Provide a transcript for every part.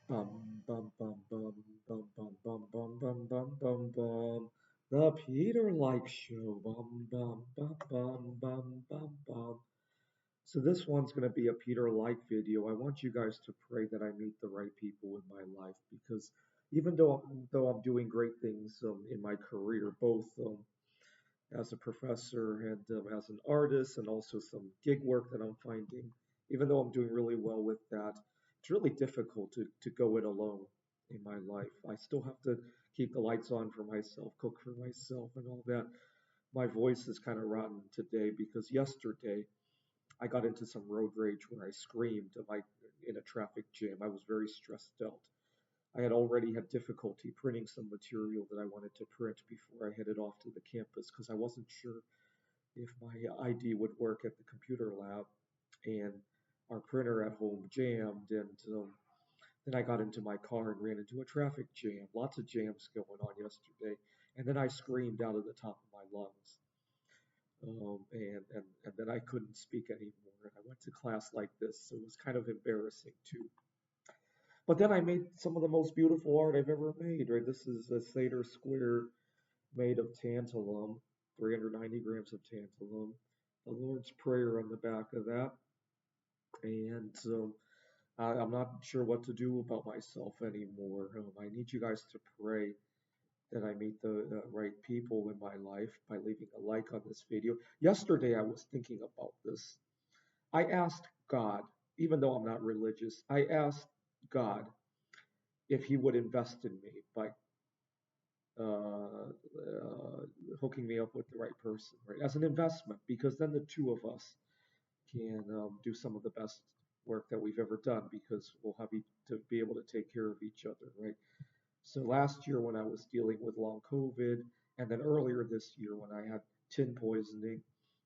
Bum bum bum bum bum bum bum bum bum bum bum bum. The Peter Like Show. Bum bum bum bum bum bum bum. So this one's going to be a Peter Like video. I want you guys to pray that I meet the right people in my life because even though I'm doing great things in my career, both as a professor and as an artist, and also some gig work that I'm finding. Even though I'm doing really well with that, it's really difficult to go it alone in my life. I still have to keep the lights on for myself, cook for myself, and all that. My voice is kind of rotten today because yesterday I got into some road rage where I screamed in a traffic jam. I was very stressed out. I had already had difficulty printing some material that I wanted to print before I headed off to the campus because I wasn't sure if my ID would work at the computer lab, and our printer at home jammed, and then I got into my car and ran into a traffic jam. Lots of jams going on yesterday, and then I screamed out of the top of my lungs, and then I couldn't speak anymore. I went to class like this, so it was kind of embarrassing too. But then I made some of the most beautiful art I've ever made. Right, this is a Seder square made of tantalum, 390 grams of tantalum, the Lord's Prayer on the back of that. And I'm not sure what to do about myself anymore. I need you guys to pray that I meet the right people in my life by leaving a like on this video. Yesterday, I was thinking about this. I asked God, even though I'm not religious, I asked God if He would invest in me by uh, hooking me up with the right person, right? As an investment, because then the two of us can do some of the best work that we've ever done because we'll have to be able to take care of each other, right? So last year when I was dealing with long COVID, and then earlier this year when I had tin poisoning,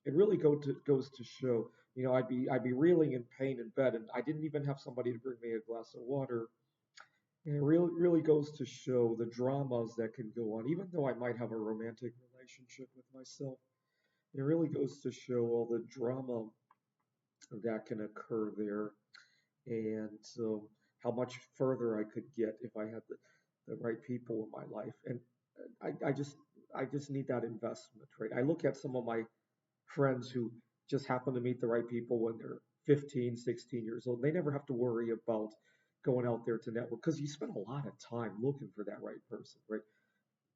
it really goes to show, I'd be reeling in pain in bed, and I didn't even have somebody to bring me a glass of water. And it really goes to show the dramas that can go on, even though I might have a romantic relationship with myself. It really goes to show all the drama that can occur there, and how much further I could get if I had the right people in my life. And I just need that investment, right? I look at some of my friends who just happen to meet the right people when they're 15, 16 years old. They never have to worry about going out there to network because you spend a lot of time looking for that right person, right?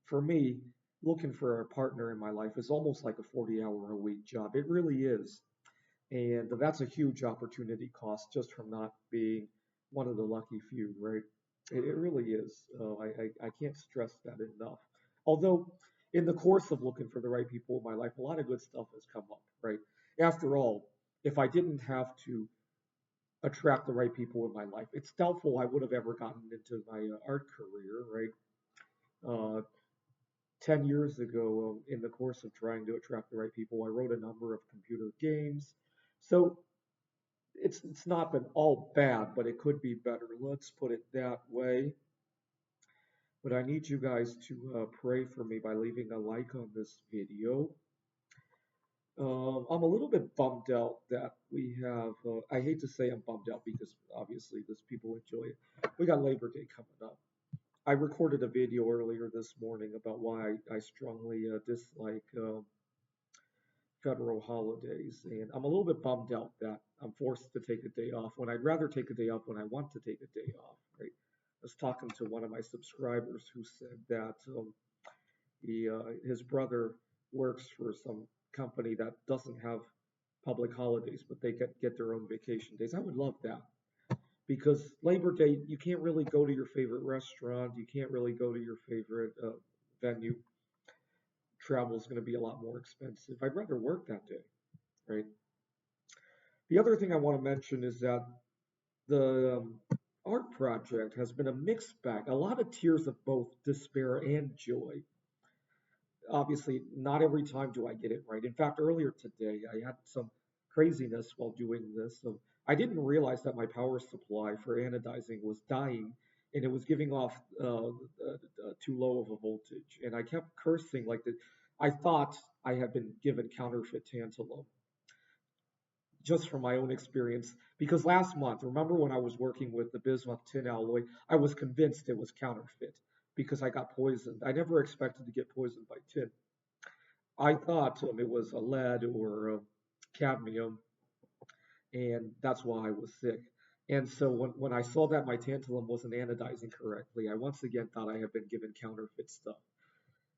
For me, looking for a partner in my life is almost like a 40-hour a week job. It really is. And that's a huge opportunity cost just from not being one of the lucky few, right? It really is. I can't stress that enough. Although, in the course of looking for the right people in my life, a lot of good stuff has come up, right? After all, if I didn't have to attract the right people in my life, it's doubtful I would have ever gotten into my art career, right? Uh, 10 years ago, in the course of trying to attract the right people, I wrote a number of computer games. So it's not been all bad, but it could be better. Let's put it that way. But I need you guys to pray for me by leaving a like on this video. I'm a little bit bummed out that we have. I hate to say I'm bummed out because obviously this people enjoy it. We got Labor Day coming up. I recorded a video earlier this morning about why I strongly dislike federal holidays, and I'm a little bit bummed out that I'm forced to take a day off when I'd rather take a day off when I want to take a day off. Right? I was talking to one of my subscribers who said that his brother works for some company that doesn't have public holidays, but they get their own vacation days. I would love that because Labor Day you can't really go to your favorite restaurant, you can't really go to your favorite venue. Travel is going to be a lot more expensive. I'd rather work that day, right? The other thing I want to mention is that the art project has been a mixed bag, a lot of tears of both despair and joy. Obviously, not every time do I get it right. In fact, earlier today, I had some craziness while doing this. I didn't realize that my power supply for anodizing was dying and it was giving off too low of a voltage. And I kept cursing like that. I thought I had been given counterfeit tantalum. just from my own experience. Because last month, remember when I was working with the bismuth tin alloy, I was convinced it was counterfeit because I got poisoned. I never expected to get poisoned by tin. I thought it was a lead or cadmium, and that's why I was sick. And so when I saw that my tantalum wasn't anodizing correctly, I once again thought I had been given counterfeit stuff.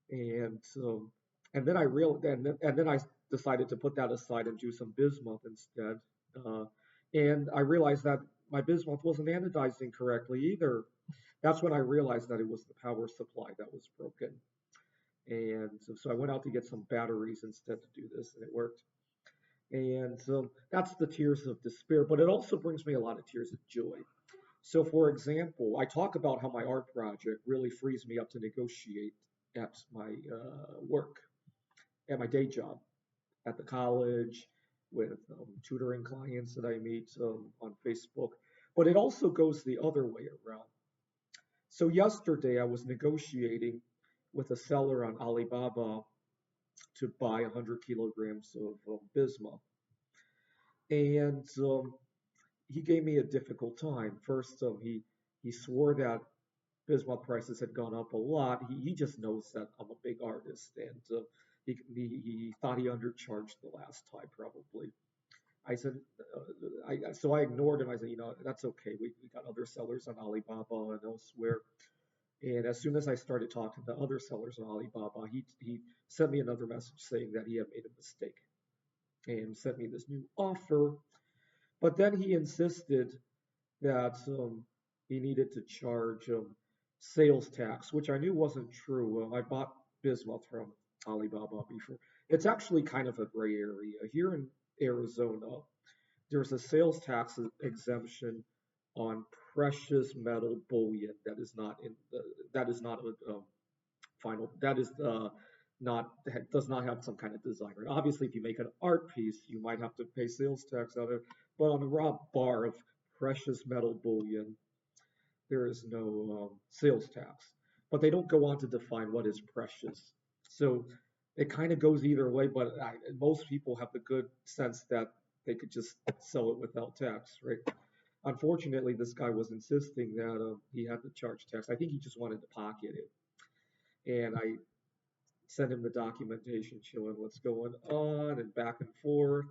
And so, and then I decided to put that aside and do some bismuth instead. Uh, and I realized that my bismuth wasn't anodizing correctly either. That's when I realized that it was the power supply that was broken. And so I went out to get some batteries instead to do this, and it worked. And so that's the tears of despair, but it also brings me a lot of tears of joy. So, for example, I talk about how my art project really frees me up to negotiate at my work, at my day job, at the college, with tutoring clients that I meet on Facebook. But it also goes the other way around. So, yesterday I was negotiating with a seller on Alibaba to buy 100 kilograms of bismuth. And he gave me a difficult time. First, he swore that bismuth prices had gone up a lot. He just knows that I'm a big artist, and he thought he undercharged the last time probably. I said, so I ignored him. I said, that's okay. We got other sellers on Alibaba and elsewhere. And as soon as I started talking to other sellers on Alibaba, he sent me another message saying that he had made a mistake and sent me this new offer. But then he insisted that he needed to charge sales tax, which I knew wasn't true. I bought bismuth from Alibaba before. It's actually kind of a gray area. Here in Arizona, there's a sales tax exemption on precious metal bullion that is not a final that is not that does not have some kind of design. Right? Obviously, if you make an art piece, you might have to pay sales tax on it, but on a raw bar of precious metal bullion, there is no sales tax. But they don't go on to define what is precious. So it kind of goes either way, but most people have the good sense that they could just sell it without tax, right? Unfortunately, this guy was insisting that he had to charge tax. I think he just wanted to pocket it. And I sent him the documentation showing what's going on and back and forth.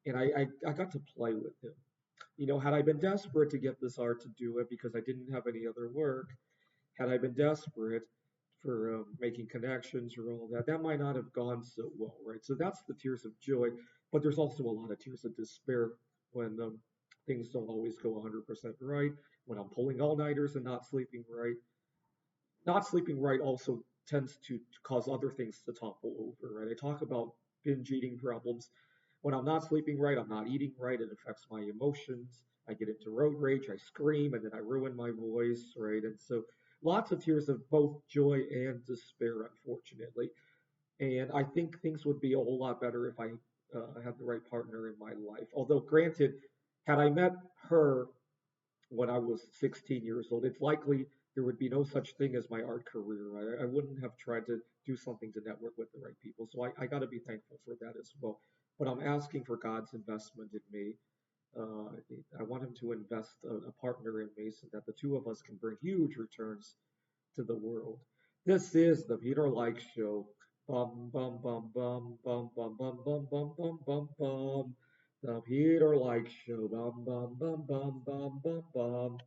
And I got to play with him. Had I been desperate to get this art to do it because I didn't have any other work, had I been desperate for making connections or all that, that might not have gone so well, right? So that's the tears of joy, but there's also a lot of tears of despair when things don't always go 100% right, when I'm pulling all-nighters and not sleeping right. Not sleeping right also tends to cause other things to topple over, right? I talk about binge eating problems. When I'm not sleeping right, I'm not eating right. It affects my emotions. I get into road rage. I scream, and then I ruin my voice, right? And so lots of tears of both joy and despair, unfortunately. And I think things would be a whole lot better if I had the right partner in my life. Although, granted, had I met her when I was 16 years old, it's likely there would be no such thing as my art career. I wouldn't have tried to do something to network with the right people. So I got to be thankful for that as well. But I'm asking for God's investment in me. Uh, I want Him to invest a partner in me so that the two of us can bring huge returns to the world. This is the Peter Like Show. Bum bum bum bum bum bum bum bum bum bum bum bum. The Peter Like Show. Bum bum bum bum bum bum bum.